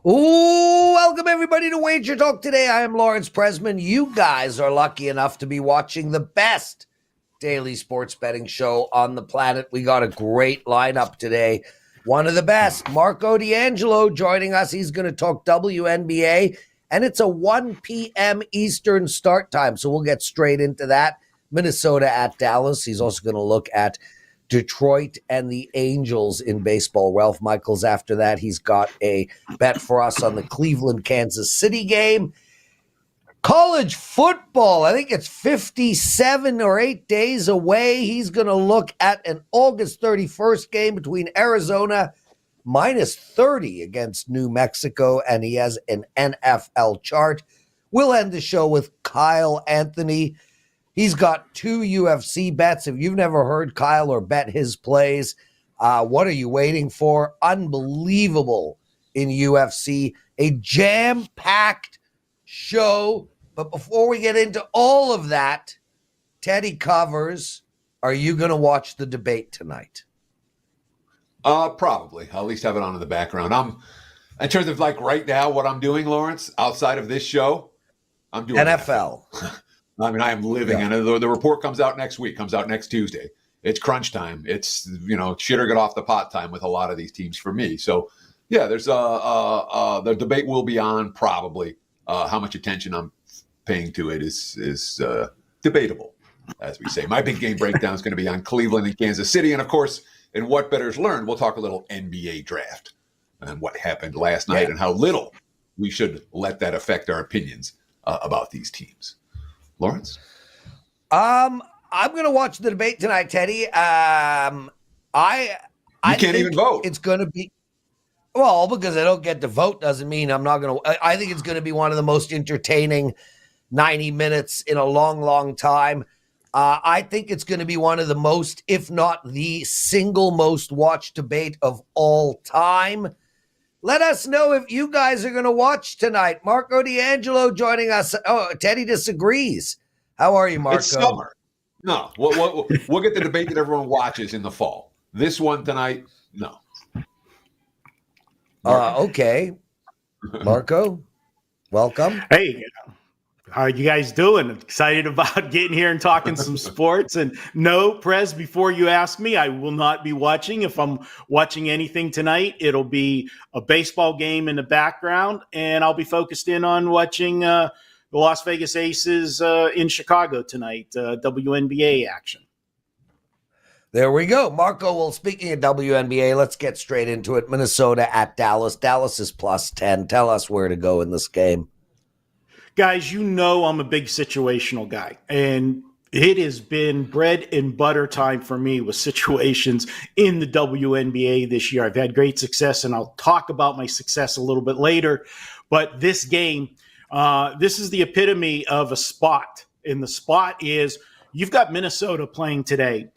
Ooh, welcome everybody to WagerTalk Today. I am Lawrence Presman. You guys are lucky enough to be watching the best daily sports betting show on the planet. We got a great lineup today. One of the best, Marco D'Angelo, joining us. He's going to talk WNBA, and it's a 1 p.m. Eastern start time, so we'll get straight into that. Minnesota at Dallas. He's also going to look at Detroit and the Angels in baseball. Ralph Michaels after that. He's got a bet for us on the Cleveland-Kansas City game. College football, I think it's 57 or 8 days away. He's going to look at an August 31st game between Arizona minus 30 against New Mexico, and he has an NFL chart. We'll end the show with Kyle Anthony. He's got 2 UFC bets. If you've never heard Kyle or bet his plays, what are you waiting for? Unbelievable in UFC. A jam-packed show. But before we get into all of that, Teddy covers, are you going to watch the debate tonight? Probably. I'll at least have it on in the background. In terms of like right now, what I'm doing, Lawrence, outside of this show, I'm doing NFL. I mean, I am living, and the report comes out next week, comes out next Tuesday. It's crunch time. It's, shit or get off the pot time with a lot of these teams for me. So, yeah, there's the debate will be on probably. How much attention I'm paying to it is debatable, as we say. My big game breakdown is going to be on Cleveland and Kansas City. And, of course, in What Bettors Learned, we'll talk a little NBA draft and what happened last night and how little we should let that affect our opinions about these teams. Lawrence? I'm going to watch the debate tonight, Teddy. I can't even vote. It's going to be, well, because I don't get to vote doesn't mean I'm not going to. I think it's going to be one of the most entertaining 90 minutes in a long, long time. I think it's going to be one of the most, if not the single most watched debate of all time. Let us know if you guys are going to watch tonight. Marco D'Angelo joining us. Oh, Teddy disagrees. How are you, Marco? It's summer. No, we'll get the debate that everyone watches in the fall. This one tonight, no. Okay. Marco, welcome. Hey, how are you guys doing? Excited about getting here and talking some sports. And no, Prez, before you ask me, I will not be watching. If I'm watching anything tonight, it'll be a baseball game in the background, and I'll be focused in on watching the Las Vegas Aces in Chicago tonight, WNBA action. There we go. Marco, well, speaking of WNBA, let's get straight into it. Minnesota at Dallas. Dallas is plus 10. Tell us where to go in this game. Guys, I'm a big situational guy, and it has been bread and butter time for me with situations in the WNBA this year. I've had great success, and I'll talk about my success a little bit later. But this game, this is the epitome of a spot, and the spot is you've got Minnesota playing today.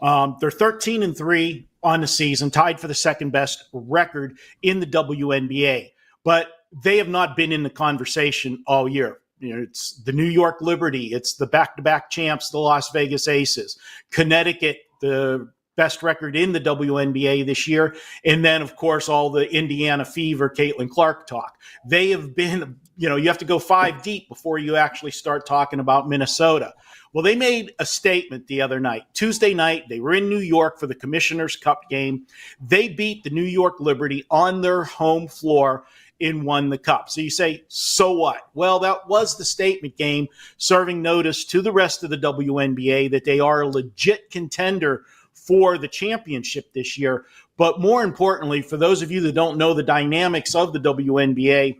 They're 13-3 on the season, tied for the second best record in the WNBA, but they have not been in the conversation all year. It's the New York Liberty. It's the back-to-back champs, the Las Vegas Aces. Connecticut, the best record in the WNBA this year. And then, of course, all the Indiana Fever, Caitlin Clark talk. They have been, you have to go 5 deep before you actually start talking about Minnesota. Well, they made a statement the other night. Tuesday night, they were in New York for the Commissioner's Cup game. They beat the New York Liberty on their home floor and won the cup. So you say, so what? Well, that was the statement game, serving notice to the rest of the WNBA that they are a legit contender for the championship this year. But more importantly, for those of you that don't know the dynamics of the WNBA,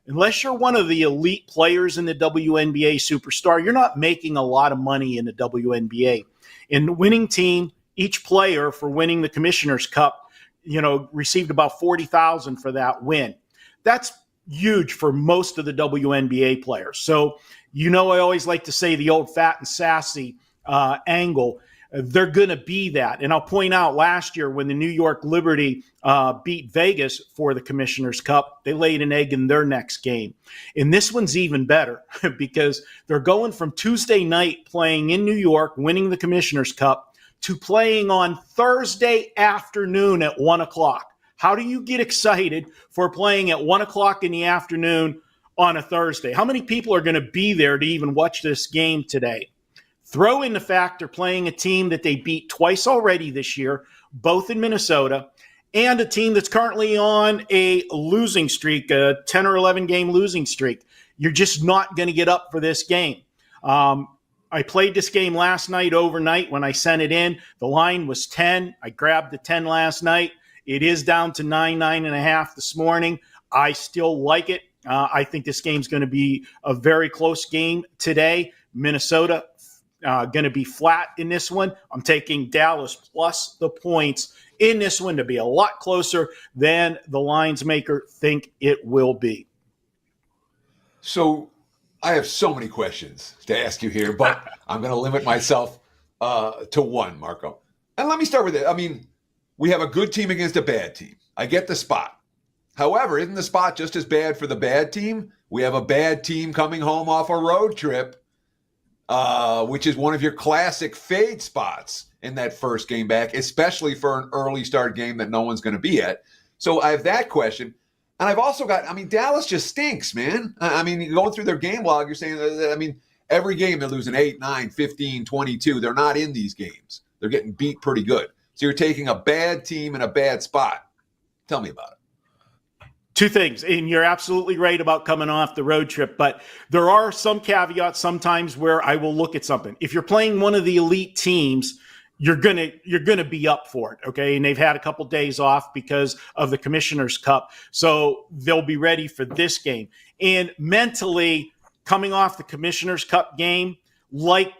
unless you're one of the elite players in the WNBA superstar, you're not making a lot of money in the WNBA. In the winning team, each player for winning the Commissioner's Cup, received about $40,000 for that win. That's huge for most of the WNBA players. So, I always like to say the old fat and sassy angle. They're going to be that. And I'll point out last year when the New York Liberty beat Vegas for the Commissioner's Cup, they laid an egg in their next game. And this one's even better because they're going from Tuesday night playing in New York, winning the Commissioner's Cup, to playing on Thursday afternoon at 1 o'clock. How do you get excited for playing at 1 o'clock in the afternoon on a Thursday? How many people are going to be there to even watch this game today? Throw in the fact they're playing a team that they beat twice already this year, both in Minnesota, and a team that's currently on a losing streak, a 10 or 11 game losing streak. You're just not going to get up for this game. I played this game last night overnight when I sent it in. The line was 10. I grabbed the 10 last night. It is down to 9.5 this morning. I still like it. I think this game's going to be a very close game today. Minnesota going to be flat in this one. I'm taking Dallas plus the points in this one to be a lot closer than the lines maker think it will be. So I have so many questions to ask you here, but I'm going to limit myself to one, Marco. And let me start with it. I mean, we have a good team against a bad team. I get the spot. However, isn't the spot just as bad for the bad team? We have a bad team coming home off a road trip, which is one of your classic fade spots in that first game back, especially for an early start game that no one's going to be at. So I have that question. And I've also got, Dallas just stinks, man. Going through their game log, you're saying, every game they're losing 8, 9, 15, 22. They're not in these games. They're getting beat pretty good. So you're taking a bad team in a bad spot. Tell me about it. Two things, and you're absolutely right about coming off the road trip, but there are some caveats sometimes where I will look at something. If you're playing one of the elite teams, you're gonna be up for it, okay? And they've had a couple days off because of the Commissioner's Cup, so they'll be ready for this game. And mentally, coming off the Commissioner's Cup game, like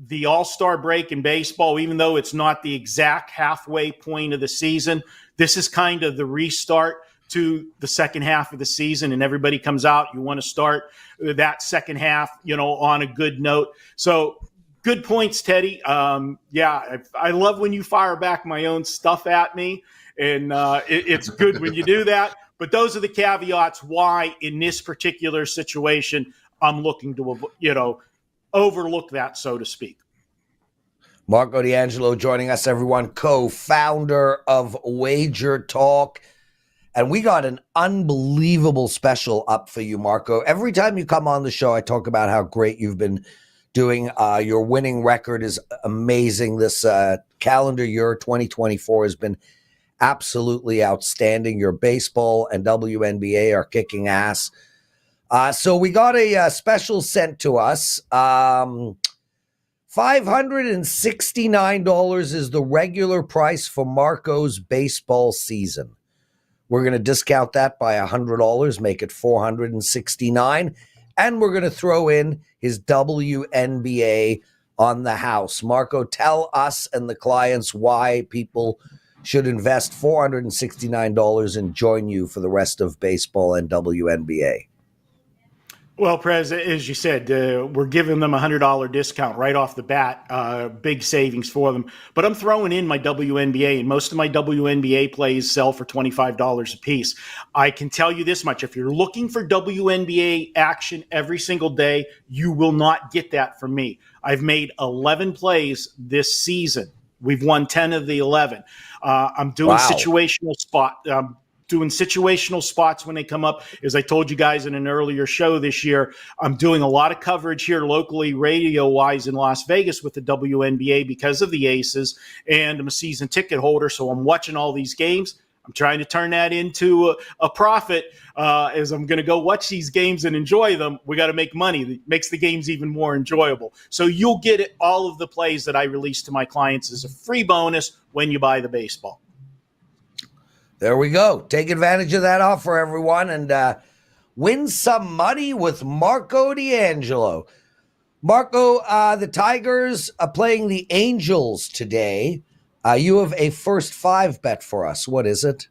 the All-Star break in baseball, even though it's not the exact halfway point of the season, this is kind of the restart to the second half of the season, and everybody comes out. You want to start that second half, on a good note. So good points, Teddy. I love when you fire back my own stuff at me, and it's good when you do that. But those are the caveats why, in this particular situation, I'm looking to, overlook that, so to speak. Marco D'Angelo joining us, everyone, co-founder of WagerTalk. And we got an unbelievable special up for you, Marco. Every time you come on the show, I talk about how great you've been doing. Your winning record is amazing. This calendar year, 2024, has been absolutely outstanding. Your baseball and WNBA are kicking ass. So we got a special sent to us. $569 is the regular price for Marco's baseball season. We're going to discount that by $100, make it $469, and we're going to throw in his WNBA on the house. Marco, tell us and the clients why people should invest $469 and join you for the rest of baseball and WNBA. Well, Prez, as you said, we're giving them a $100 discount right off the bat, big savings for them. But I'm throwing in my WNBA, and most of my WNBA plays sell for $25 a piece. I can tell you this much. If you're looking for WNBA action every single day, you will not get that from me. I've made 11 plays this season. We've won 10 of the 11. I'm doing situational spots when they come up. As I told you guys in an earlier show this year, I'm doing a lot of coverage here locally, radio-wise in Las Vegas with the WNBA because of the Aces, and I'm a season ticket holder, so I'm watching all these games. I'm trying to turn that into a profit as I'm going to go watch these games and enjoy them. We got to make money. That makes the games even more enjoyable. So you'll get all of the plays that I release to my clients as a free bonus when you buy the baseball. There we go. Take advantage of that offer, everyone, and win some money with Marco D'Angelo. Marco, the Tigers are playing the Angels today. You have a first 5 bet for us. What is it?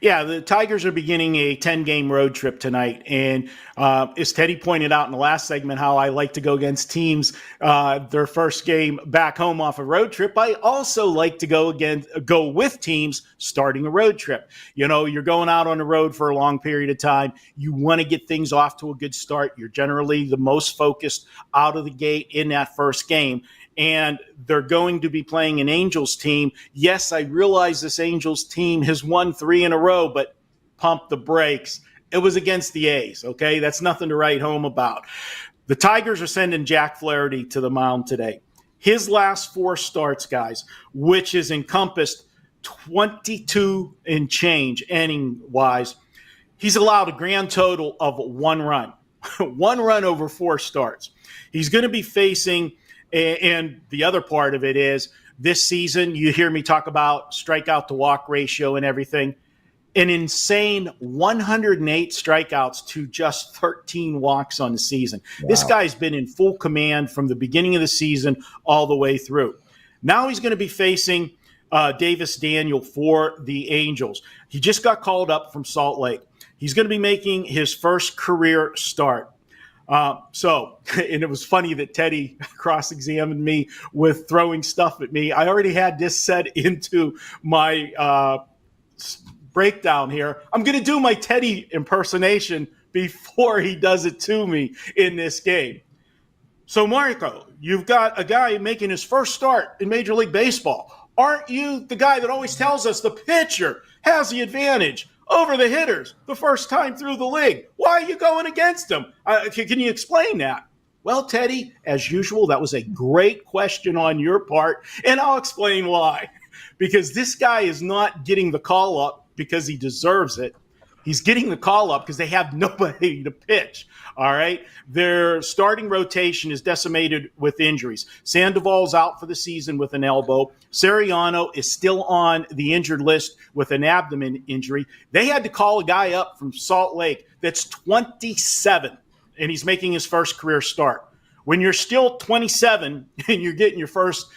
Yeah, the Tigers are beginning a 10-game road trip tonight. And as Teddy pointed out in the last segment, how I like to go against teams their first game back home off a road trip, I also like to go with teams starting a road trip. You know, you're going out on the road for a long period of time. You want to get things off to a good start. You're generally the most focused out of the gate in that first game. And they're going to be playing an Angels team. Yes, I realize this Angels team has won 3 in a row, but pump the brakes. It was against the A's, okay? That's nothing to write home about. The Tigers are sending Jack Flaherty to the mound today. His last 4 starts, guys, which has encompassed 22 and change inning-wise, he's allowed a grand total of 1 run. 1 run over 4 starts. He's going to be facing... And the other part of it is this season, you hear me talk about strikeout to walk ratio and everything. An insane 108 strikeouts to just 13 walks on the season. Wow. This guy's been in full command from the beginning of the season all the way through. Now he's going to be facing Davis Daniel for the Angels. He just got called up from Salt Lake. He's going to be making his first career start. And it was funny that Teddy cross-examined me with throwing stuff at me. I already had this set into my breakdown here. I'm going to do my Teddy impersonation before he does it to me in this game. So, Marco, you've got a guy making his first start in Major League Baseball. Aren't you the guy that always tells us the pitcher has the advantage over the hitters the first time through the league? Why are you going against them? Can you explain that? Well, Teddy, as usual, that was a great question on your part, and I'll explain why. Because this guy is not getting the call up because he deserves it. He's getting the call up because they have nobody to pitch. All right. Their starting rotation is decimated with injuries. Sandoval's out for the season with an elbow. Siriano is still on the injured list with an abdomen injury. They had to call a guy up from Salt Lake that's 27, and he's making his first career start. When you're still 27 and you're getting your first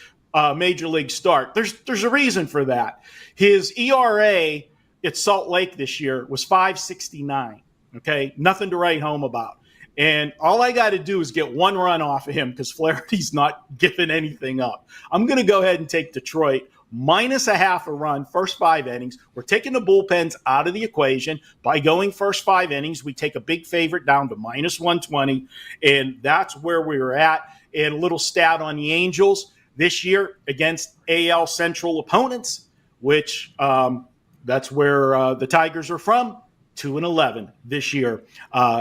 major league start, there's a reason for that. His ERA at Salt Lake this year was 5.69. Okay, nothing to write home about. And all I got to do is get 1 run off of him because Flaherty's not giving anything up. I'm going to go ahead and take Detroit minus a half a run, first 5 innings. We're taking the bullpens out of the equation. By going first 5 innings, we take a big favorite down to minus 120, and that's where we were at. And a little stat on the Angels this year against AL Central opponents, which that's where the Tigers are from. 2-11 this year,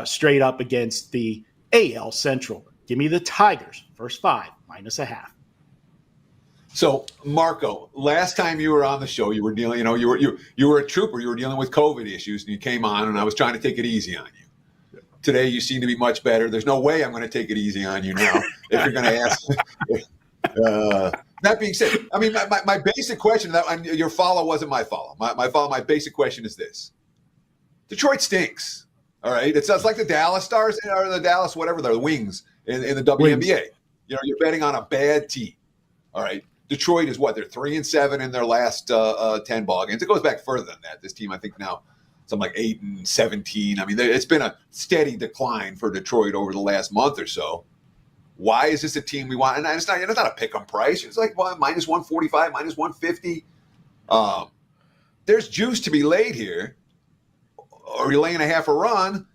straight up against the AL Central. Give me the Tigers, first 5, minus a half. So, Marco, last time you were on the show, you were dealing, you were a trooper. You were dealing with COVID issues, and you came on, and I was trying to take it easy on you. Today, you seem to be much better. There's no way I'm going to take it easy on you now if you're going to ask. That being said, I mean, my basic question, your follow wasn't my follow. My basic question is this. Detroit stinks, all right? It's like the Dallas Stars or the Dallas whatever, the Wings in the WNBA. Wings. You're betting on a bad team, all right? Detroit is what? They're 3-7 in their last 10 ball games. It goes back further than that. This team, I think now, something like 8-17. I mean, it's been a steady decline for Detroit over the last month or so. Why is this a team we want? And it's not a pick-em price. It's like minus 145, minus 150. There's juice to be laid here. Or you're laying a half a run,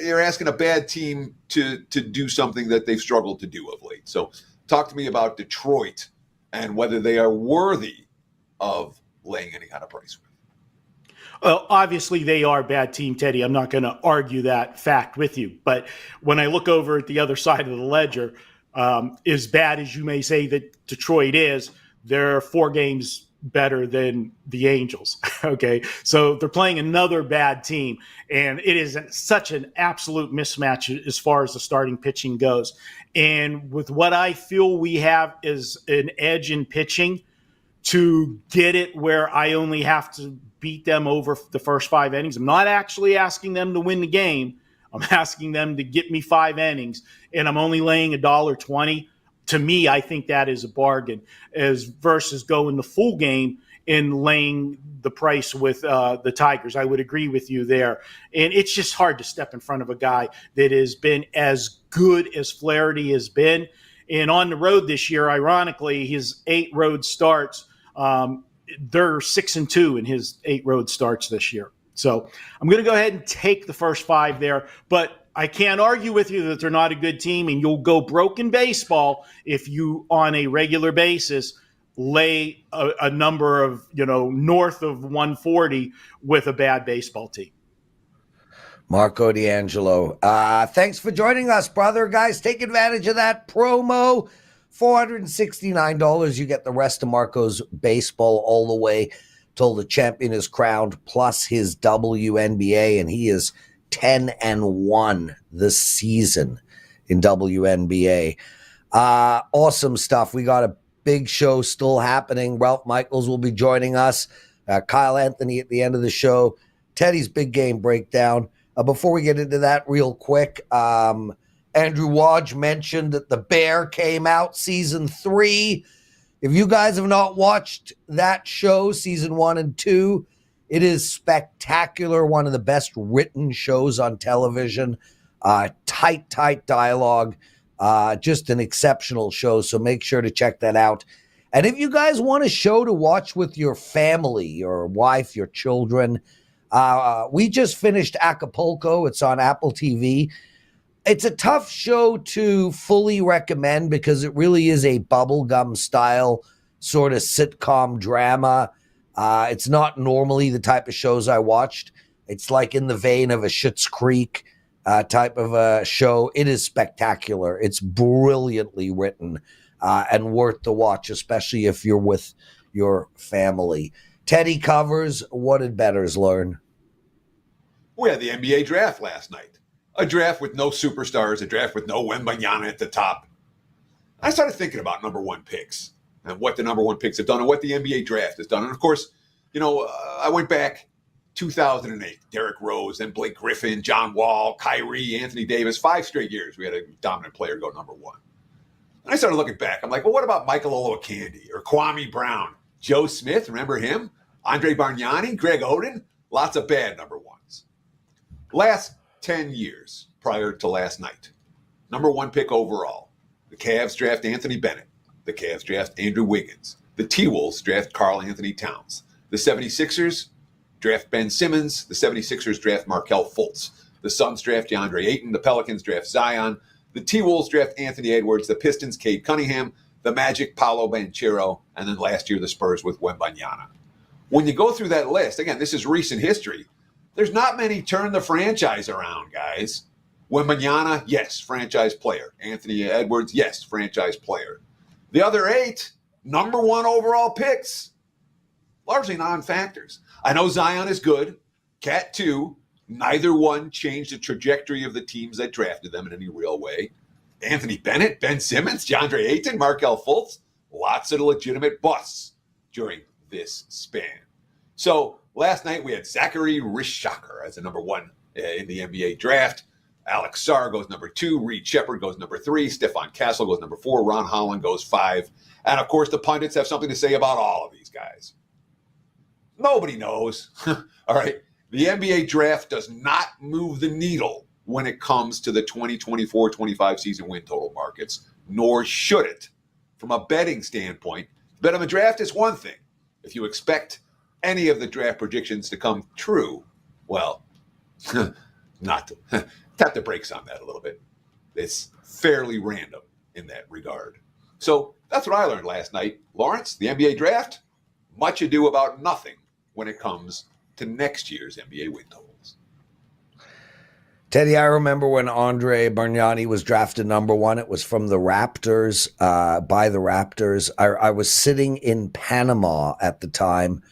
you're asking a bad team to do something that they've struggled to do of late. So talk to me about Detroit and whether they are worthy of laying any kind of price with. Well, obviously they are a bad team, Teddy. I'm not going to argue that fact with you. But when I look over at the other side of the ledger, as bad as you may say that Detroit is, they're 4 games better than the Angels. Okay. So they're playing another bad team, and it is such an absolute mismatch as far as the starting pitching goes. And with what I feel we have is an edge in pitching to get it where I only have to beat them over the first 5 innings. I'm not actually asking them to win the game. I'm asking them to get me 5 innings, and I'm only laying $1.20. To me, I think that is a bargain as versus going the full game in laying the price with the Tigers. I would agree with you there. And it's just hard to step in front of a guy that has been as good as Flaherty has been. And on the road this year, ironically, his 8 road starts, they're 6-2 in his 8 road starts this year. So I'm going to go ahead and take the first 5 there, but I can't argue with you that they're not a good team, and you'll go broke in baseball if you, on a regular basis, lay a number of, north of 140 with a bad baseball team. Marco D'Angelo, thanks for joining us, brother. Guys, take advantage of that promo. $469. You get the rest of Marco's baseball all the way till the champion is crowned, plus his WNBA, and he is 10-1 this season in WNBA. Awesome stuff. We got a big show still happening. Ralph Michaels will be joining us. Kyle Anthony at the end of the show. Teddy's big game breakdown. Before we get into that real quick, Andrew Waj mentioned that The Bear came out season 3. If you guys have not watched that show, season 1 and 2, it is spectacular. One of the best written shows on television. Tight dialogue. Just an exceptional show. So make sure to check that out. And if you guys want a show to watch with your family, your wife, your children, we just finished Acapulco. It's on Apple TV. It's a tough show to fully recommend because it really is a bubblegum style sort of sitcom drama. It's not normally the type of shows I watched. It's like in the vein of a Schitt's Creek type of a show. It is spectacular. It's brilliantly written and worth the watch, especially if you're with your family. Teddy covers. What did Bettors learn? We had the NBA draft last night. A draft with no superstars, a draft with no Wembanyama at the top. I started thinking about number 1 picks and what the number 1 picks have done and what the NBA draft has done. And of course, I went back 2008, Derrick Rose, then Blake Griffin, John Wall, Kyrie, Anthony Davis, 5 straight years we had a dominant player go number 1. And I started looking back. I'm like, well, what about Michael Olowokandi or Kwame Brown, Joe Smith, remember him? Andre Bargnani, Greg Oden, lots of bad number 1s. Last 10 years prior to last night, number 1 pick overall, the Cavs draft Anthony Bennett. The Cavs draft Andrew Wiggins. The T-Wolves draft Karl Anthony Towns. The 76ers draft Ben Simmons. The 76ers draft Markelle Fultz. The Suns draft DeAndre Ayton. The Pelicans draft Zion. The T-Wolves draft Anthony Edwards. The Pistons, Cade Cunningham. The Magic, Paolo Banchero. And then last year, the Spurs with Wembanyama. When you go through that list, again, this is recent history, there's not many turn the franchise around, guys. Wembanyama, yes, franchise player. Anthony Edwards, yes, franchise player. The other 8, number 1 overall picks, largely non-factors. I know Zion is good. Cat 2, neither one changed the trajectory of the teams that drafted them in any real way. Anthony Bennett, Ben Simmons, DeAndre Ayton, Markelle Fultz, lots of legitimate busts during this span. So last night we had Zachary Rishaker as the number 1 in the NBA draft. Alex Sarr goes number 2. Reed Shepard goes number 3. Stephon Castle goes number 4. Ron Holland goes 5. And of course, the pundits have something to say about all of these guys. Nobody knows. All right. The NBA draft does not move the needle when it comes to the 2024-25 season win total markets, nor should it. From a betting standpoint, bet on the draft is one thing. If you expect any of the draft predictions to come true, well, not to tap the brakes on that a little bit. It's fairly random in that regard. So that's what I learned last night. Lawrence, the NBA draft, much ado about nothing when it comes to next year's NBA win totals. Teddy, I remember when Andre Bargnani was drafted number 1. It was from the Raptors, by the Raptors. I was sitting in Panama at the time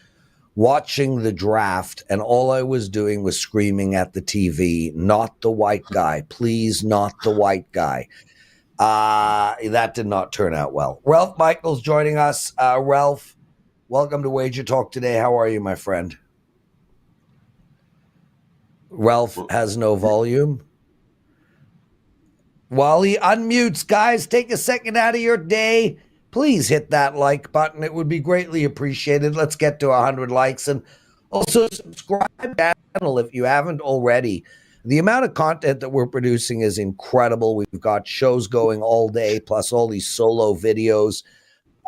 watching the draft, and all I was doing was screaming at the TV, not the white guy, please, not the white guy. That did not turn out well. Ralph Michaels joining us. Ralph, welcome to WagerTalk Today. How are you, my friend? Ralph has no volume. While he unmutes, guys, take a second out of your day. please hit that like button. It would be greatly appreciated. Let's get to 100 likes. And also subscribe to the channel if you haven't already. The amount of content that we're producing is incredible. We've got shows going all day, plus all these solo videos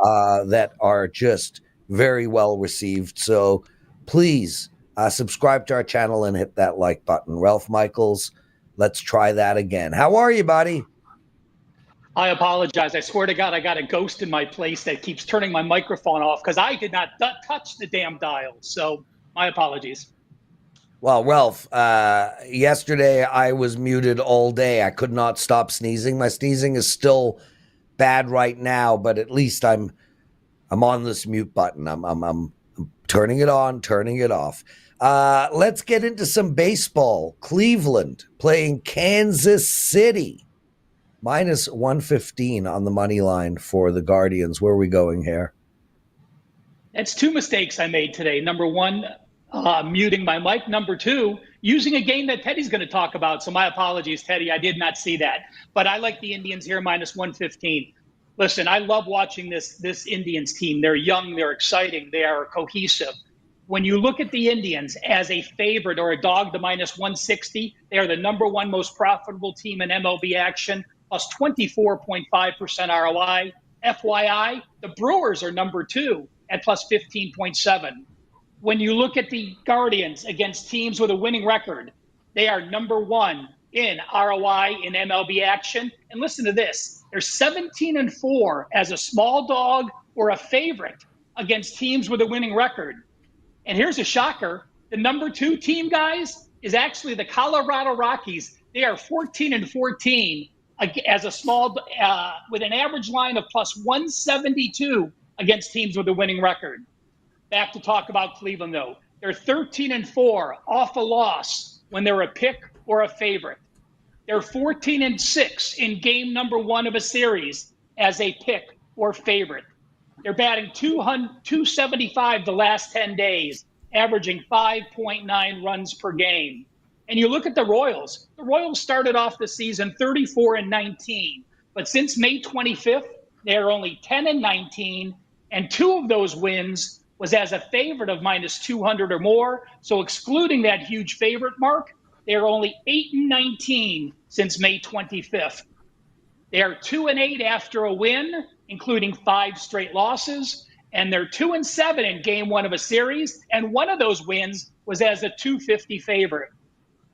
that are just very well received. So please subscribe to our channel and hit that like button. Ralph Michaels, let's try that again. How are you, buddy? I apologize. I swear to God, I got a ghost in my place that keeps turning my microphone off because I did not touch the damn dial. So my apologies. Well, Ralph, yesterday I was muted all day. I could not stop sneezing. My sneezing is still bad right now, but at least I'm on this mute button. I'm turning it on, turning it off. Let's get into some baseball. Cleveland playing Kansas City. Minus 115 on the money line for the Guardians. Where are we going here? That's two mistakes I made today. Number one, muting my mic. Number two, using a game that Teddy's going to talk about. So my apologies, Teddy. I did not see that. But I like the Indians here, minus 115. Listen, I love watching this Indians team. They're young. They're exciting. They are cohesive. When you look at the Indians as a favorite or a dog to minus 160, they are the number one most profitable team in MLB action, plus 24.5% ROI. FYI, the Brewers are number two at plus 15.7. When you look at the Guardians against teams with a winning record, they are number one in ROI in MLB action. And listen to this, they're 17-4 as a small dog or a favorite against teams with a winning record. And here's a shocker, the number two team, guys, is actually the Colorado Rockies. They are 14-14 as a small, with an average line of plus 172 against teams with a winning record. Back to talk about Cleveland, though. They're 13-4 off a loss when they're a pick or a favorite. They're 14-6 in game number one of a series as a pick or favorite. They're batting 275 the last 10 days, averaging 5.9 runs per game. And you look at the Royals. The Royals started off the season 34-19, but since May 25th, they're only 10-19, and two of those wins was as a favorite of minus 200 or more. So excluding that huge favorite mark, they're only 8-19 since May 25th. They are 2-8 after a win, including 5 straight losses, and they're 2-7 in game one of a series, and one of those wins was as a 250 favorite.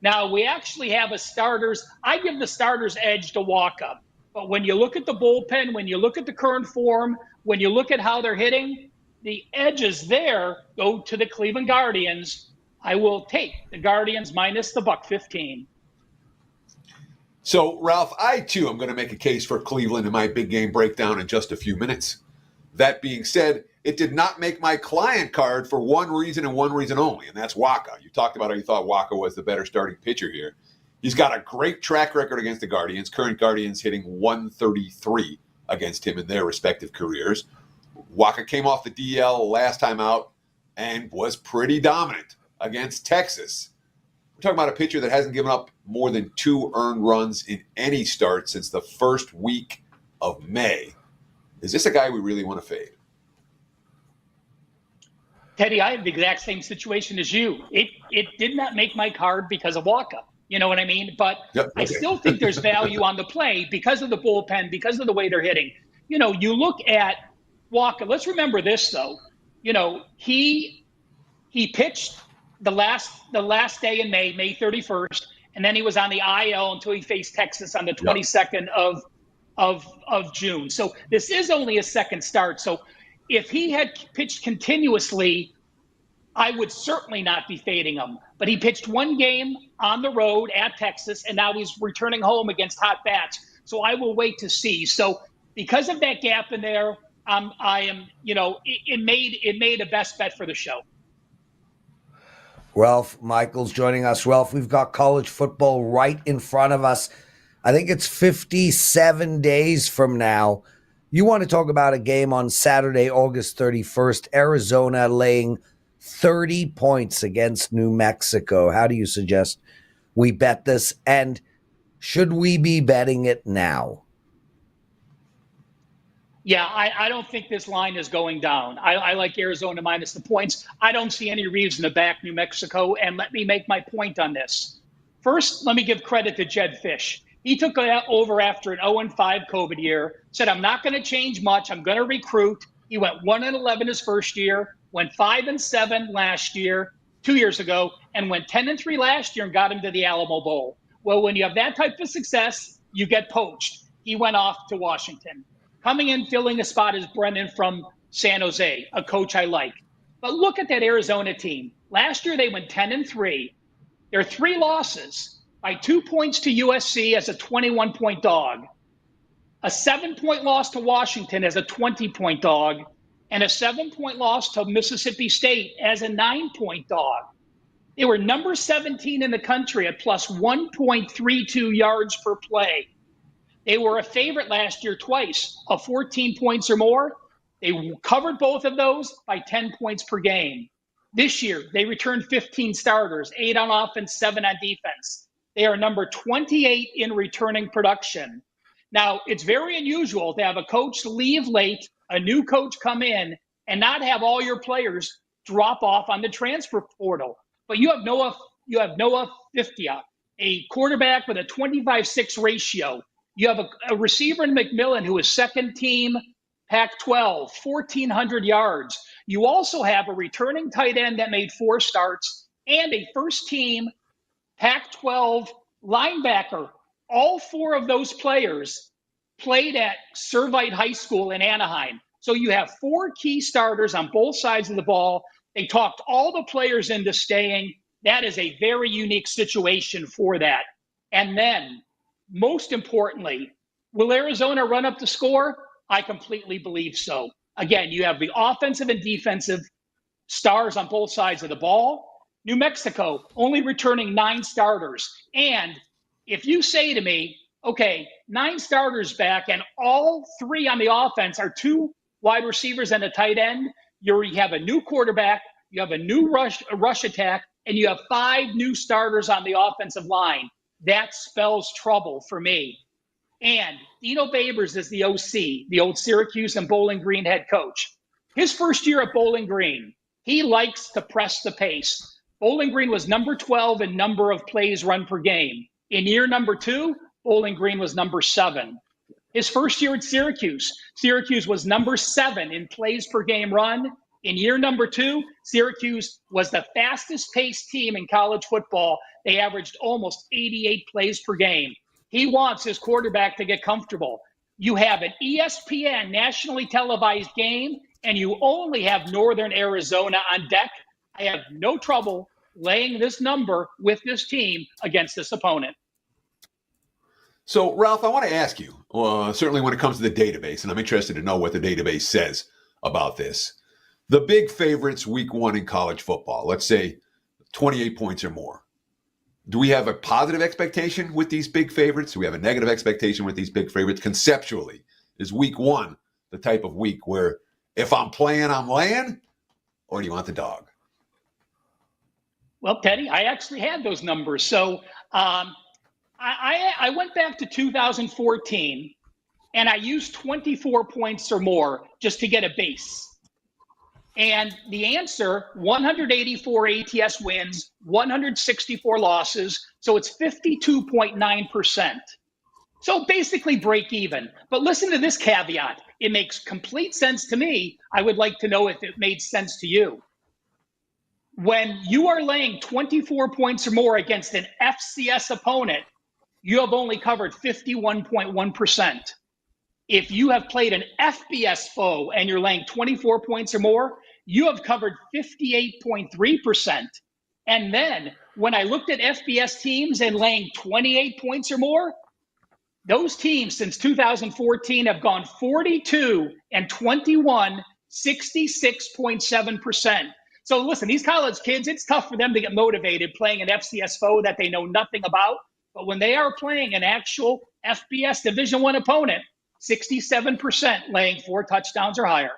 Now, we actually have a starters. I give the starters edge to Waka. But when you look at the bullpen, when you look at the current form, when you look at how they're hitting, the edges there go to the Cleveland Guardians. I will take the Guardians minus the $1.15. So, Ralph, I too am going to make a case for Cleveland in my big game breakdown in just a few minutes. That being said, it did not make my client card for one reason and one reason only, and that's Waka. You talked about how you thought Waka was the better starting pitcher here. He's got a great track record against the Guardians. Current Guardians hitting 133 against him in their respective careers. Waka came off the DL last time out and was pretty dominant against Texas. We're talking about a pitcher that hasn't given up more than 2 earned runs in any start since the first week of May. Is this a guy we really want to fade? Teddy, I have the exact same situation as you. It did not make my card because of Waka. You know what I mean? But Yep, okay. I still think there's value on the play because of the bullpen, because of the way they're hitting. You know, you look at Waka. Let's remember this, though. You know, he pitched the last day in May 31st, and then he was on the IL until he faced Texas on the 22nd of June. So this is only a second start. So if he had pitched continuously, I would certainly not be fading him. But he pitched one game on the road at Texas, and now he's returning home against hot bats. So I will wait to see. So because of that gap in there, I am, you know, it made a best bet for the show. Ralph Michaels joining us. Ralph, we've got college football right in front of us. I think it's 57 days from now. You want to talk about a game on Saturday, August 31st, Arizona laying 30 points against New Mexico. How do you suggest we bet this? And should we be betting it now? Yeah, I don't think this line is going down. I like Arizona minus the points. I don't see any reason to back New Mexico. And let me make my point on this. First, let me give credit to Jed Fish. He took over after an 0-5 COVID year, said, I'm not going to change much. I'm going to recruit. He went 1-11 his first year, went 5-7 last year, 2 years ago, and went 10-3 last year and got him to the Alamo Bowl. Well, when you have that type of success, you get poached. He went off to Washington. Coming in, filling the spot is Brennan from San Jose, a coach I like. But look at that Arizona team. Last year, they went 10-3. Their 3 losses by 2 points to USC as a 21-point dog, a 7-point loss to Washington as a 20-point dog, and a 7-point loss to Mississippi State as a 9-point dog. They were number 17 in the country at plus 1.32 yards per play. They were a favorite last year twice, of 14 points or more. They covered both of those by 10 points per game. This year, they returned 15 starters, 8 on offense, 7 on defense. They are number 28 in returning production. Now, it's very unusual to have a coach leave late, a new coach come in, and not have all your players drop off on the transfer portal. But you have Noah Fiftia, a quarterback with a 25-6 ratio. You have a receiver in McMillan who is second team Pac-12, 1,400 yards. You also have a returning tight end that made 4 starts and a first team Pac-12 linebacker. All 4 of those players played at Servite High School in Anaheim. So you have 4 key starters on both sides of the ball. They talked all the players into staying. That is a very unique situation for that. And then, most importantly, will Arizona run up the score? I completely believe so. Again, you have the offensive and defensive stars on both sides of the ball. New Mexico only returning 9 starters. And if you say to me, okay, 9 starters back and all 3 on the offense are 2 wide receivers and a tight end, you have a new quarterback, you have a new rush attack, and you have 5 new starters on the offensive line. That spells trouble for me. And Dino Babers is the OC, the old Syracuse and Bowling Green head coach. His first year at Bowling Green, he likes to press the pace. Bowling Green was number 12 in number of plays run per game. In year number 2, Bowling Green was number 7. His first year at Syracuse was number 7 in plays per game run. In year number 2, Syracuse was the fastest paced team in college football. They averaged almost 88 plays per game. He wants his quarterback to get comfortable. You have an ESPN nationally televised game, and you only have Northern Arizona on deck. I have no trouble laying this number with this team against this opponent. So, Ralph, I want to ask you, certainly when it comes to the database, and I'm interested to know what the database says about this. The big favorites week 1 in college football, let's say 28 points or more. Do we have a positive expectation with these big favorites? Do we have a negative expectation with these big favorites? Conceptually, is week 1 the type of week where if I'm playing, I'm laying? Or do you want the dog? Well, Teddy, I actually had those numbers. So I went back to 2014, and I used 24 points or more just to get a base. And the answer, 184 ATS wins, 164 losses. So it's 52.9%. So basically break even. But listen to this caveat. It makes complete sense to me. I would like to know if it made sense to you. When you are laying 24 points or more against an FCS opponent, you have only covered 51.1%. If you have played an FBS foe and you're laying 24 points or more, you have covered 58.3%. And then when I looked at FBS teams and laying 28 points or more, those teams since 2014 have gone 42 and 21, 66.7%. So listen, these college kids, it's tough for them to get motivated playing an FCS foe that they know nothing about. But when they are playing an actual FBS Division I opponent, 67% laying 4 touchdowns or higher.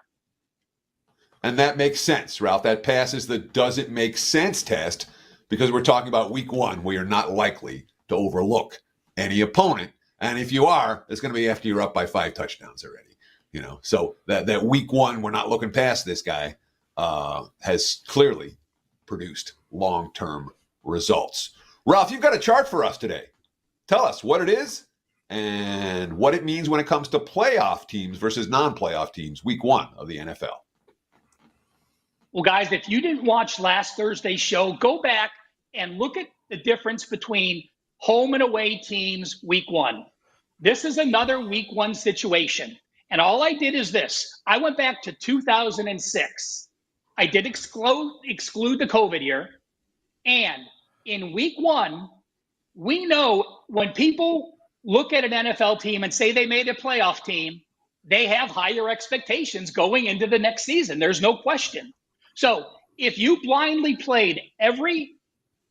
And that makes sense, Ralph. That passes the does it make sense test because we're talking about week 1 where you're not likely to overlook any opponent. And if you are, it's going to be after you're up by 5 touchdowns already. So that week one, we're not looking past this guy, has clearly produced long-term results. Ralph, you've got a chart for us today. Tell us what it is and what it means when it comes to playoff teams versus non-playoff teams, week one of the NFL. Well, guys, if you didn't watch last Thursday's show, go back and look at the difference between home and away teams week one. This is another week one situation. And all I did is this. I went back to 2006. I did exclude the COVID year. And in week one, we know when people look at an NFL team and say they made a playoff team, they have higher expectations going into the next season. There's no question. So if you blindly played every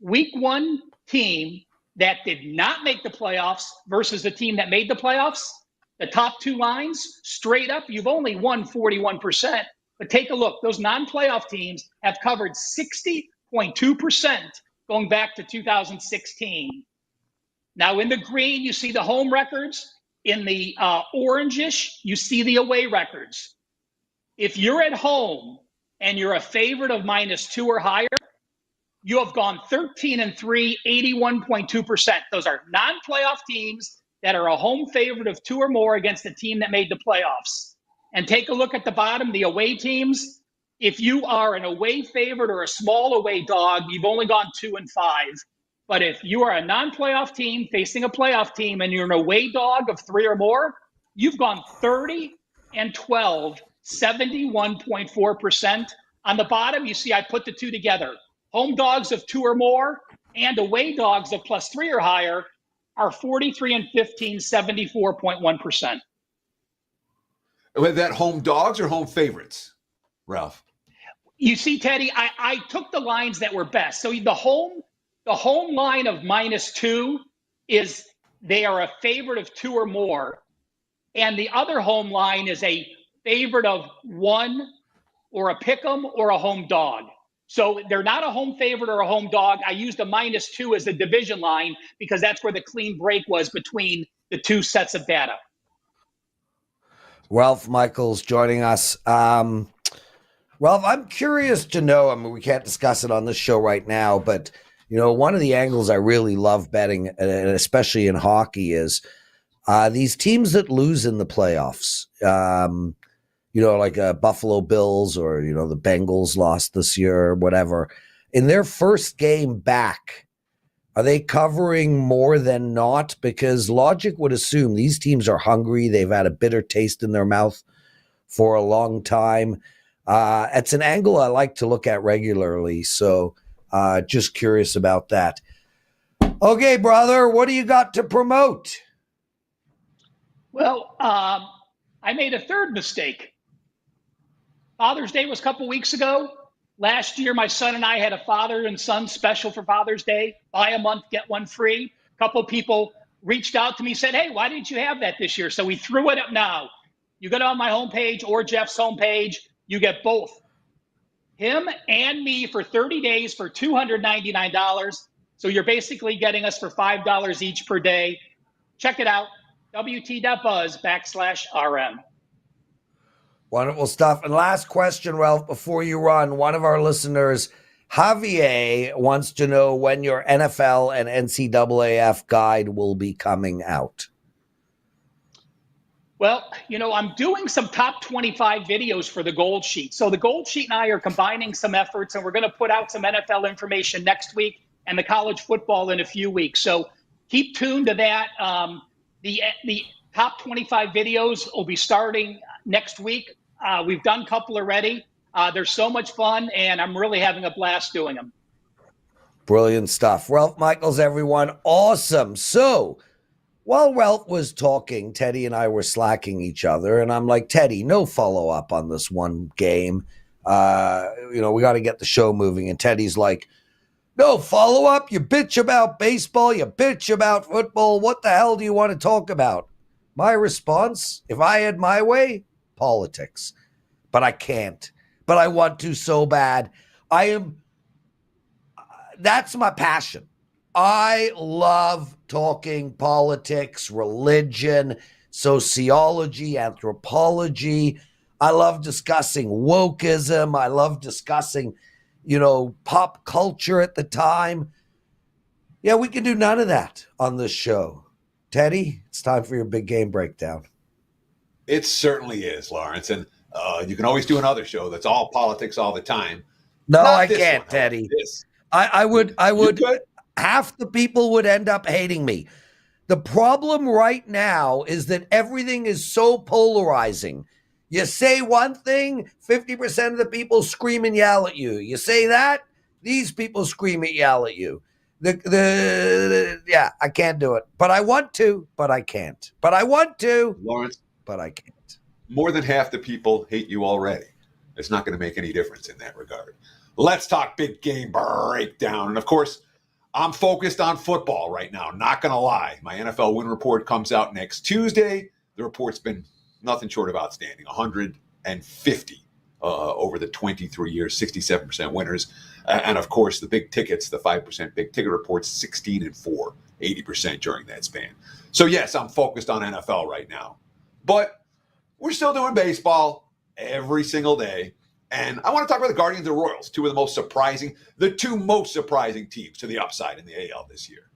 week one team that did not make the playoffs versus the team that made the playoffs, the top two lines, straight up, you've only won 41%. But take a look. Those non-playoff teams have covered 60.2% going back to 2016. Now, in the green, you see the home records. In the orangish, you see the away records. If you're at home and you're a favorite of -2 or higher, you have gone 13-3, 81.2%. Those are non-playoff teams that are a home favorite of 2 or more against a team that made the playoffs. And take a look at the bottom, the away teams. If you are an away favorite or a small away dog, you've only gone 2-5. But if you are a non-playoff team facing a playoff team and you're an away dog of 3 or more, you've gone 30-12, 71.4%. On the bottom, you see I put the two together. Home dogs of 2 or more and away dogs of +3 or higher are 43-15, 74.1%. With that, home dogs or home favorites, Ralph? You see, Teddy, I took the lines that were best. So the home line of -2 is they are a favorite of 2 or more. And the other home line is a favorite of 1 or a pick'em or a home dog. So they're not a home favorite or a home dog. I used a -2 as the division line because that's where the clean break was between the two sets of data. Ralph Michaels joining us. Ralph, I'm curious to know, I mean, we can't discuss it on this show right now, but, one of the angles I really love betting, and especially in hockey, is these teams that lose in the playoffs. Like Buffalo Bills or, the Bengals lost this year or whatever. In their first game back, are they covering more than not? Because logic would assume these teams are hungry. They've had a bitter taste in their mouth for a long time. It's an angle I like to look at regularly. So just curious about that. Okay, brother, what do you got to promote? Well, I made a third mistake. Father's Day was a couple weeks ago. Last year, my son and I had a father and son special for Father's Day. Buy a month, get one free. A couple people reached out to me, said, hey, why didn't you have that this year? So we threw it up now. You go on my homepage or Jeff's homepage, you get both. Him and me for 30 days for $299. So you're basically getting us for $5 each per day. Check it out, wt.buzz/RM. Wonderful stuff. And last question, Ralph, before you run, one of our listeners, Javier, wants to know when your NFL and NCAAF guide will be coming out. Well, I'm doing some top 25 videos for the Gold Sheet. So the Gold Sheet and I are combining some efforts, and we're going to put out some NFL information next week and the college football in a few weeks. So keep tuned to that. The top 25 videos will be starting next week. We've done a couple already. They're so much fun, and I'm really having a blast doing them. Brilliant stuff. Ralph Michaels, everyone. Awesome. So while Ralph was talking, Teddy and I were slacking each other, and I'm like, Teddy, no follow-up on this one game. We got to get the show moving. And Teddy's like, no follow-up? You bitch about baseball. You bitch about football. What the hell do you want to talk about? My response, if I had my way, politics. But I can't. But I want to so bad. That's my passion. I love talking politics, religion, sociology, anthropology. I love discussing wokeism. I love discussing, pop culture at the time. Yeah, we can do none of that on this show. Teddy, it's time for your big game breakdown. It certainly is, Lawrence. And you can always do another show that's all politics all the time. No, Not I this can't, one, Teddy. This. I would, could? half the people would end up hating me. The problem right now is that everything is so polarizing. You say one thing, 50% of the people scream and yell at you. You say that, these people scream and yell at you. Yeah, I can't do it. But I want to, but I can't. But I want to, Lawrence, but I can't. more than half the people hate you already. It's not going to make any difference in that regard. Let's talk big game breakdown. And of course, I'm focused on football right now. Not going to lie. My NFL win report comes out next Tuesday. The report's been nothing short of outstanding. 150 over the 23 years, 67% winners. And of course, the big tickets, the 5% big ticket reports, 16-4, 80% during that span. So yes, I'm focused on NFL right now. But we're still doing baseball every single day. And I want to talk about the Guardians and Royals, the two most surprising teams to the upside in the AL this year.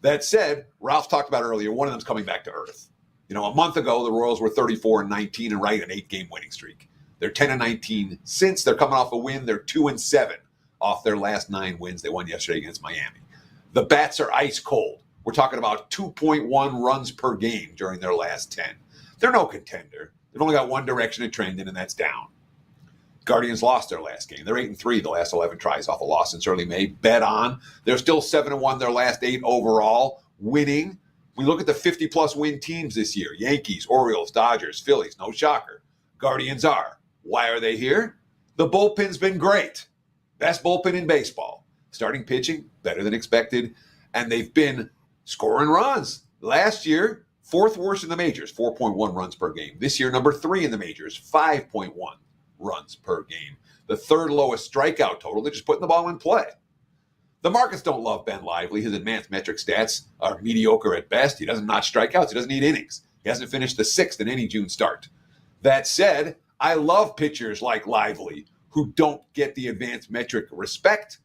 That said, Ralph talked about earlier, one of them's coming back to earth. A month ago, the Royals were 34-19 and riding an 8-game winning streak. They're 10-19 since. They're coming off a win. They're 2-7 off their last 9 wins. They won yesterday against Miami. The bats are ice cold. We're talking about 2.1 runs per game during their last 10. They're no contender. They've only got one direction to trend in, and that's down. Guardians lost their last game. They're 8-3 the last 11 tries off a loss since early May. Bet on. They're still 7-1 their last 8 overall, winning. We look at the 50-plus win teams this year. Yankees, Orioles, Dodgers, Phillies. No shocker. Guardians are. Why are they here? The bullpen's been great. Best bullpen in baseball. Starting pitching, better than expected. And they've been scoring runs. Last year, 4th worst in the majors, 4.1 runs per game. This year, number 3 in the majors, 5.1 runs per game. The 3rd lowest strikeout total. They're just putting the ball in play. The markets don't love Ben Lively. His advanced metric stats are mediocre at best. He doesn't notch strikeouts. He doesn't need innings. He hasn't finished the 6th in any June start. That said, I love pitchers like Lively who don't get the advanced metric respect.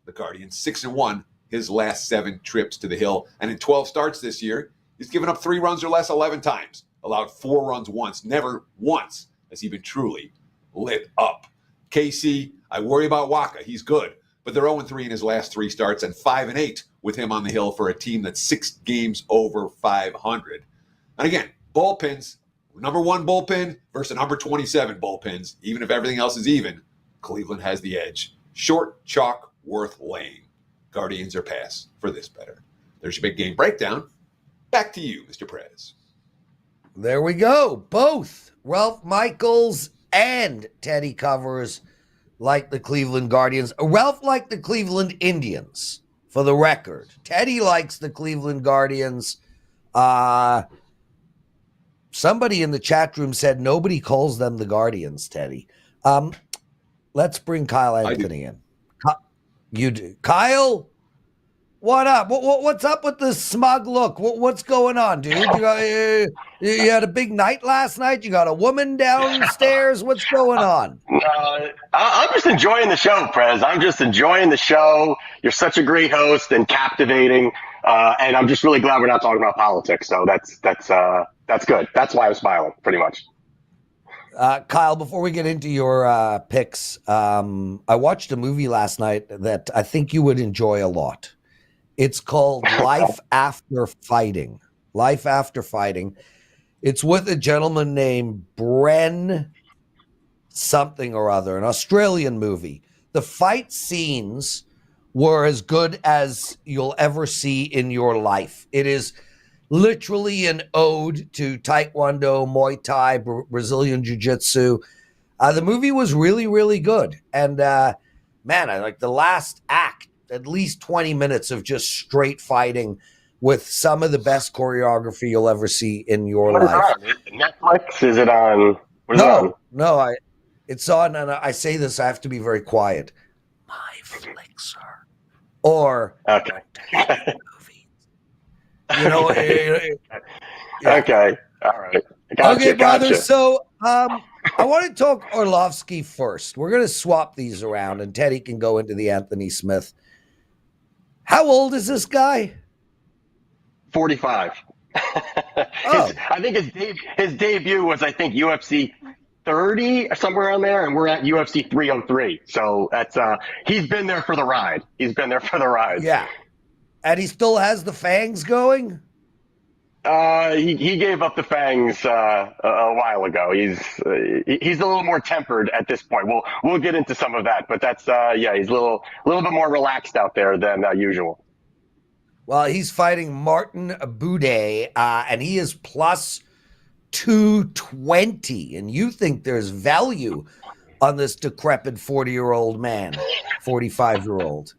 The Guardians 6-1 his last 7 trips to the hill. And in 12 starts this year, he's given up 3 runs or less 11 times. Allowed 4 runs once. Never once has he been truly lit up. KC, I worry about Waka. He's good. But they're 0-3 in his last 3 starts and 5-8 with him on the hill for a team that's 6 games over 500. And again, bullpens, number 1 bullpen versus number 27 bullpens. Even if everything else is even, Cleveland has the edge. Short chalk worth laying. Guardians are pass for this better. There's your big game breakdown. Back to you, Mr. Prez. There we go. Both Ralph Michaels and Teddy covers like the Cleveland Guardians. Ralph liked the Cleveland Indians, for the record. Teddy likes the Cleveland Guardians. Somebody in the chat room said nobody calls them the Guardians, Teddy. Let's bring Kyle Anthony in. You do. Kyle, what up? What's up with this smug look? What's going on, dude? You had a big night last night? You got a woman downstairs? What's going on? I'm just enjoying the show, Prez. I'm just enjoying the show. You're such a great host and captivating. And I'm just really glad we're not talking about politics. So that's good. That's why I'm smiling, pretty much. Kyle, before we get into your picks, I watched a movie last night that I think you would enjoy a lot. It's called Life After Fighting. Life After Fighting. It's with a gentleman named Bren something or other, an Australian movie. The fight scenes were as good as you'll ever see in your life. It is literally an ode to Taekwondo, Muay Thai, Brazilian Jiu-Jitsu. The movie was really, really good. And man, I like the last act, at least 20 minutes of just straight fighting with some of the best choreography you'll ever see in your life. Is it on Netflix? Is it on? No, it's on, and I say this, I have to be very quiet. My Flixer. Or okay. You know, Okay. All right. Gotcha, Okay, brother. gotcha. So I want to talk Arlovski first. We're going to swap these around, and Teddy can go into the Anthony Smith. How old is this guy? 45. Oh. I think his debut was, I think, UFC 30 or somewhere around there, and we're at UFC 303. So that's he's been there for the ride. He's been there for the ride. Yeah. And he still has the fangs going? He gave up the fangs a while ago. He's a little more tempered at this point. We'll get into some of that, but that's he's a little bit more relaxed out there than usual. Well, he's fighting Martin Buday, and he is plus 220. And you think there's value on this decrepit 40-year-old man, 45-year-old.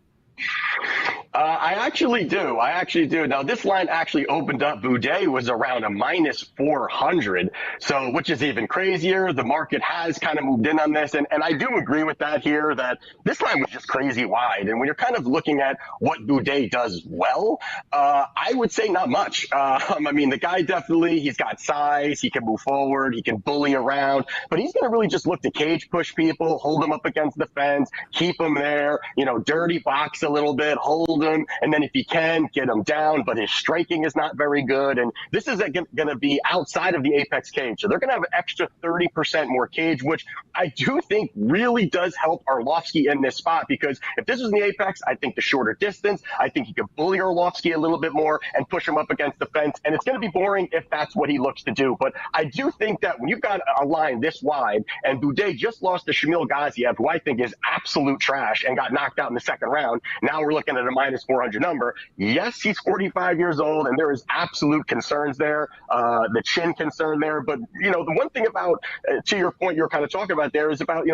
I actually do. Now, this line actually opened up. Buday was around a minus 400, so which is even crazier. The market has kind of moved in on this, and I do agree with that here, that this line was just crazy wide. And when you're kind of looking at what Buday does well, I would say not much. I mean, the guy definitely, he's got size, he can move forward, he can bully around, but he's going to really just look to cage push people, hold them up against the fence, keep them there, dirty box a little bit, hold him, and then if he can, get him down, but his striking is not very good. And this is going to be outside of the apex cage, so they're going to have an extra 30% more cage, which I do think really does help Arlovski in this spot, because if this was in the apex, I think the shorter distance, I think he could bully Arlovski a little bit more and push him up against the fence, and it's going to be boring if that's what he looks to do. But I do think that when you've got a line this wide, and Buday just lost to Shamil Gaziev, who I think is absolute trash and got knocked out in the second round, now we're looking at a minus 400 number. Yes, he's 45 years old, and there is absolute concerns there, the chin concern there. But, the one thing about, to your point you're kind of talking about there, is about,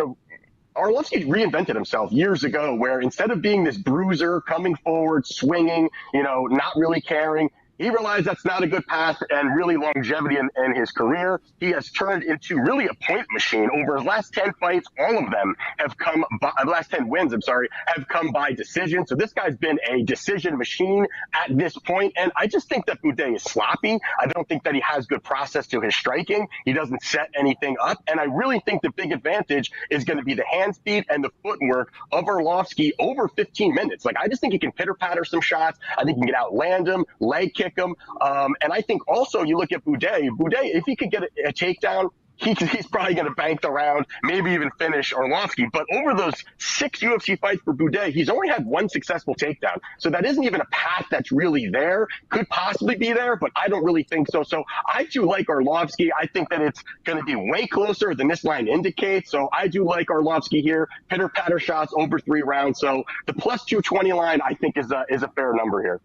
Arlovski reinvented himself years ago, where instead of being this bruiser coming forward, swinging, not really caring, he realized that's not a good path, and really longevity in his career. He has turned into really a point machine. Over his last 10 fights, all of them have come by, last 10 wins, have come by decision. So this guy's been a decision machine at this point. And I just think that Buday is sloppy. I don't think that he has good process to his striking. He doesn't set anything up. And I really think the big advantage is going to be the hand speed and the footwork of Arlovski over 15 minutes. I just think he can pitter-patter some shots. I think he can outland him, leg kick him. And I think also you look at Buday, if he could get a takedown, he's probably going to bank the round, maybe even finish Arlovski. But over those 6 UFC fights for Buday, he's only had 1 successful takedown. So that isn't even a path that's really there. Could possibly be there, but I don't really think so. So I do like Arlovski. I think that it's going to be way closer than this line indicates. So I do like Arlovski here. Pitter-patter shots over 3 rounds. So the plus 220 line, I think, is a fair number here.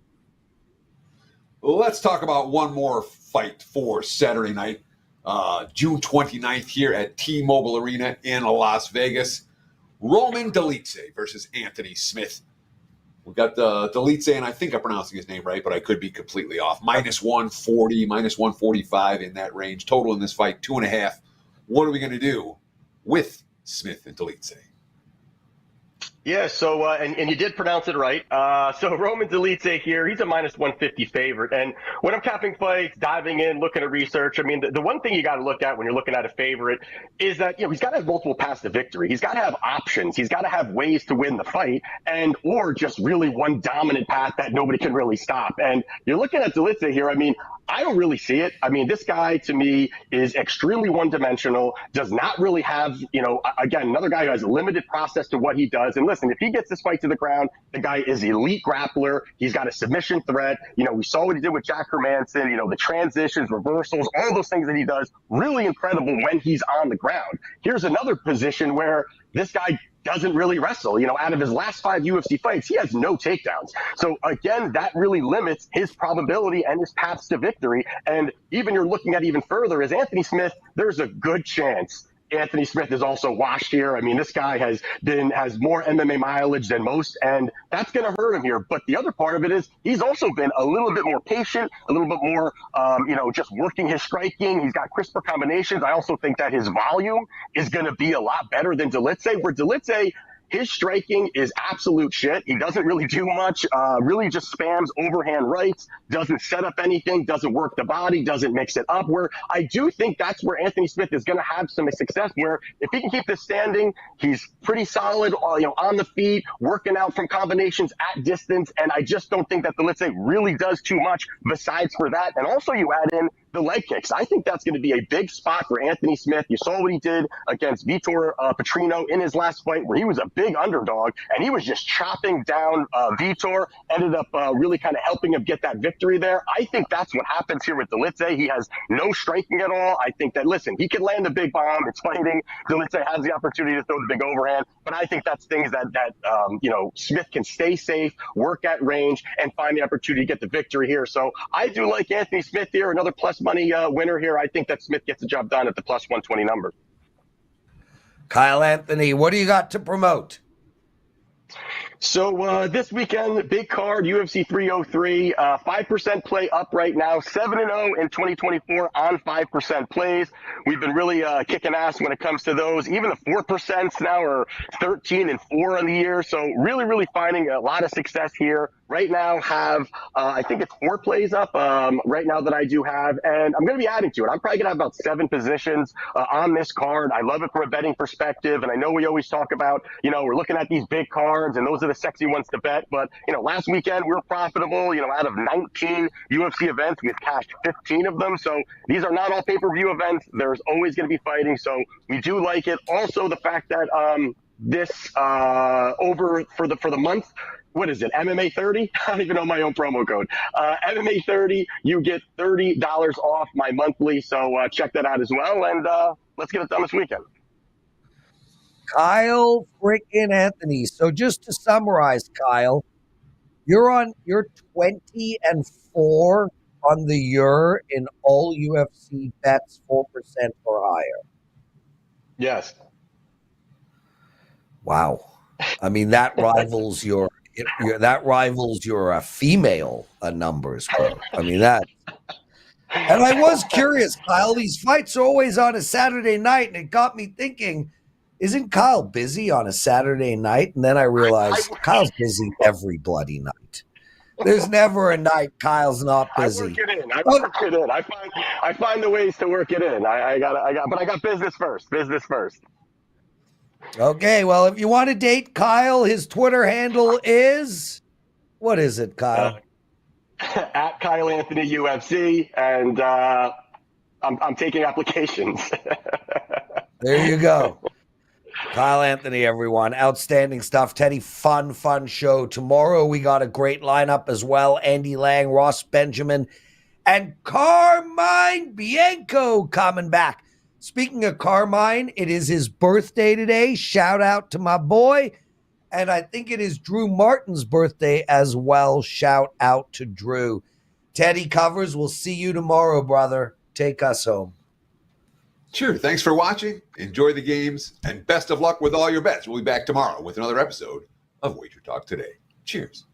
Let's talk about one more fight for Saturday night, June 29th here at T-Mobile Arena in Las Vegas. Roman Dolidze versus Anthony Smith. We've got Dolidze, and I think I'm pronouncing his name right, but I could be completely off. Minus 140, minus 145 in that range. Total in this fight, 2.5. What are we going to do with Smith and Dolidze? Yeah, so, and you did pronounce it right. So Roman Dolidze here, he's a minus 150 favorite. And when I'm capping fights, diving in, looking at research, I mean, the one thing you got to look at when you're looking at a favorite is that, he's got to have multiple paths to victory. He's got to have options. He's got to have ways to win the fight, or just really one dominant path that nobody can really stop. And you're looking at Dolidze here, I mean, I don't really see it. I mean, this guy, to me, is extremely one-dimensional, does not really have, again, another guy who has a limited process to what he does. And listen, if he gets this fight to the ground, the guy is elite grappler. He's got a submission threat. We saw what he did with Jack Hermanson, the transitions, reversals, all those things that he does, really incredible when he's on the ground. Here's another position where this guy doesn't really wrestle. Out of his last 5 UFC fights, he has no takedowns. So again, that really limits his probability and his paths to victory. And even you're looking at even further is Anthony Smith, there's a good chance Anthony Smith is also washed here. I mean, this guy has more MMA mileage than most, and that's going to hurt him here. But the other part of it is he's also been a little bit more patient, a little bit more, just working his striking. He's got crisper combinations. I also think that his volume is going to be a lot better than Dolidze, where Dolidze, His striking is absolute shit. He doesn't really do much, really just spams overhand rights, doesn't set up anything, doesn't work the body, doesn't mix it up. Where I do think that's where Anthony Smith is going to have some success, where if he can keep this standing, he's pretty solid, on the feet, working out from combinations at distance. And I just don't think that Dolidze really does too much besides for that. And also you add in the leg kicks. I think that's going to be a big spot for Anthony Smith. You saw what he did against Vitor Petrino in his last fight, where he was a big underdog and he was just chopping down Vitor, ended up really kind of helping him get that victory there. I think that's what happens here with Dolidze. He has no striking at all. I think that, listen, he could land a big bomb. It's fighting. Dolidze has the opportunity to throw the big overhand, but I think that's things that Smith can stay safe, work at range, and find the opportunity to get the victory here. So I do like Anthony Smith here, another plus money winner here. I think that Smith gets the job done at the plus 120 number. Kyle Anthony, what do you got to promote? So this weekend, big card, UFC 303, 5% play up right now, 7-0 in 2024 on 5% plays. We've been really kicking ass when it comes to those. Even the 4% now are 13-4 on the year. So really, really finding a lot of success here. Right now have, I think it's 4 plays up right now that I do have, and I'm going to be adding to it. I'm probably going to have about 7 positions on this card. I love it from a betting perspective, and I know we always talk about, we're looking at these big cards, and those are the sexy ones to bet. But, last weekend we were profitable. Out of 19 UFC events, we've cashed 15 of them. So these are not all pay-per-view events. There's always going to be fighting, so we do like it. Also, the fact that this over for the month. What is it? MMA 30? I don't even know my own promo code. MMA 30, you get $30 off my monthly. So check that out as well. And let's get it done this weekend. Kyle freaking Anthony. So just to summarize, Kyle, you're 20-4 on the year in all UFC bets 4% or higher. Yes. Wow. I mean, that rivals your female numbers, bro. I mean that. And I was curious, Kyle. These fights are always on a Saturday night, and it got me thinking: isn't Kyle busy on a Saturday night? And then I realized Kyle's busy every bloody night. There's never a night Kyle's not busy. I work it in. I find the ways to work it in. But I got business first. Business first. Okay, well, if you want to date Kyle, his Twitter handle is, what is it, Kyle? At Kyle Anthony UFC, and I'm taking applications. There you go. Kyle Anthony, everyone. Outstanding stuff. Teddy, fun show. Tomorrow we got a great lineup as well. Andy Lang, Ross Benjamin, and Carmine Bianco coming back. Speaking of Carmine, it is his birthday today. Shout out to my boy. And I think it is Drew Martin's birthday as well. Shout out to Drew. Teddy Covers, we'll see you tomorrow, brother. Take us home. Sure. Thanks for watching. Enjoy the games, and best of luck with all your bets. We'll be back tomorrow with another episode of Wager Talk Today. Cheers.